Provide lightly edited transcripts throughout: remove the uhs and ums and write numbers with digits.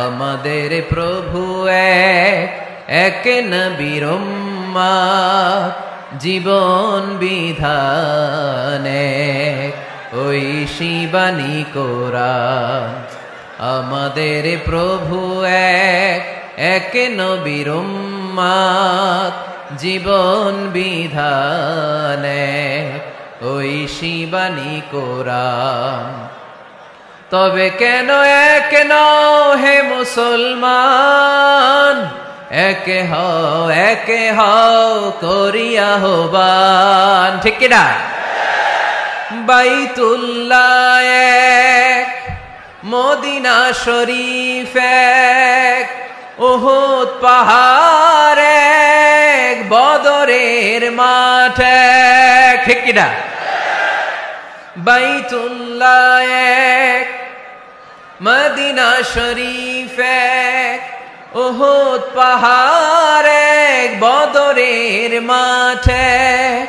আমাদের প্রভু এক, এক নবীর উম্মত, জীবন বিধান এক, ঐশী বাণী কোরআন। আমাদের প্রভু এক, এক নবীর উম্মত, জীবন বিধান এক, ঐশী বাণী কোরআন। তবে কেন এক নও হে মুসলমান, একে হও করিয়া আহ্বান। ঠিক কিনা? বাইতুল্লাহ এক, মদিনা শরীফ এক, উহুদ পাহাড় এক, বদরের মাঠ এক। ঠিক কিনা? বাইতুল্লাহ এক, মদিনা শরীফ এক, উহুদ পাহাড় এক, বদরের মাঠ এক।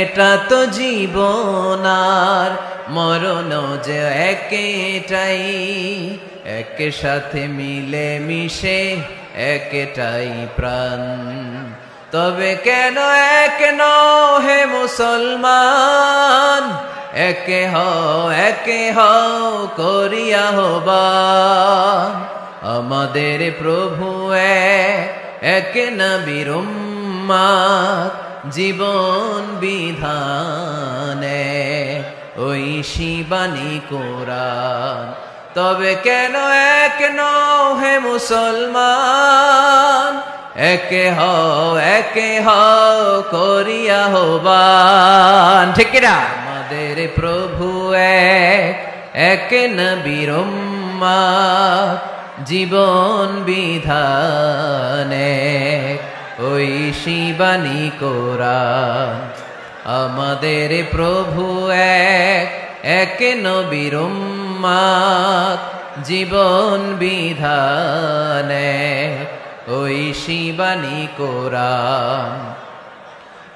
একটা তো জীবন আর মরণ যে একটাই, এক সাথে মিলে মিশে একটাই প্রাণ। তবে কেন এক নও হে মুসলমান, একে হও করিয়া আহ্বান। আমাদের প্রভু এক, এক নবীর উম্মত, জীবন বিধান এক, ঐশী বাণী কোরআন। তবে কেন এক নও হে মুসলমান, একে হও করিয়া আহ্বান। ঠিক কিনা? আমাদের প্রভু এক, এক নবীর উম্মত, জীবন বিধান এক, ঐশী বাণী কোরআন। আমাদের প্রভু এক, এক নবীর উম্মত, জীবন বিধান এক, ঐশী বাণী কোরআন।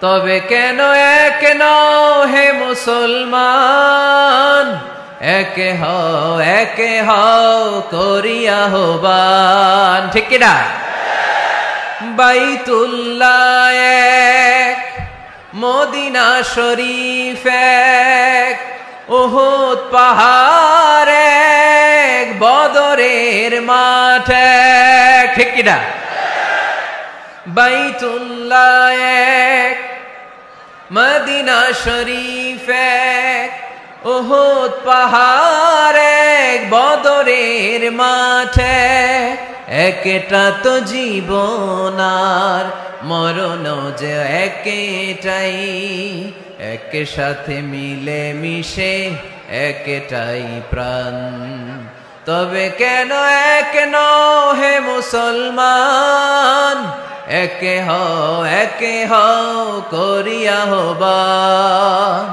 তবে কেন এক নও হে মুসলমান, একে হও করিয়া আহ্বান। ঠিক কিনা? বাইতুল্লাহ এক, মদিনা শরীফ এক, উহুদ পাহাড় এক, বদরের মাঠ এক। ঠিক কিনা? বাইতুল্লাহ এক, মদিনা শরীফ এক, উহুদ পাহাড় এক, বদরের মাঠ এক। একটা তো জীবন আর মরণ যে একটাই, এক সাথে মিলে মিশে একটাই প্রাণ। তবে কেন এক নও হে মুসলমান, একে হও করিয়া আহ্বান।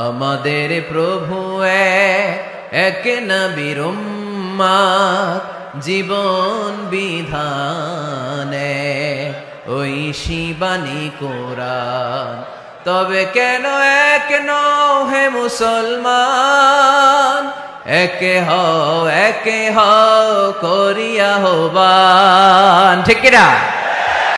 আমাদের প্রভু এক, এক নবীর উম্মত, জীবন বিধান এক, ঐশী বাণী কোরআন। তবে কেন এক নও হে মুসলমান, একে হও করিয়া আহ্বান। ঠিক কিনা?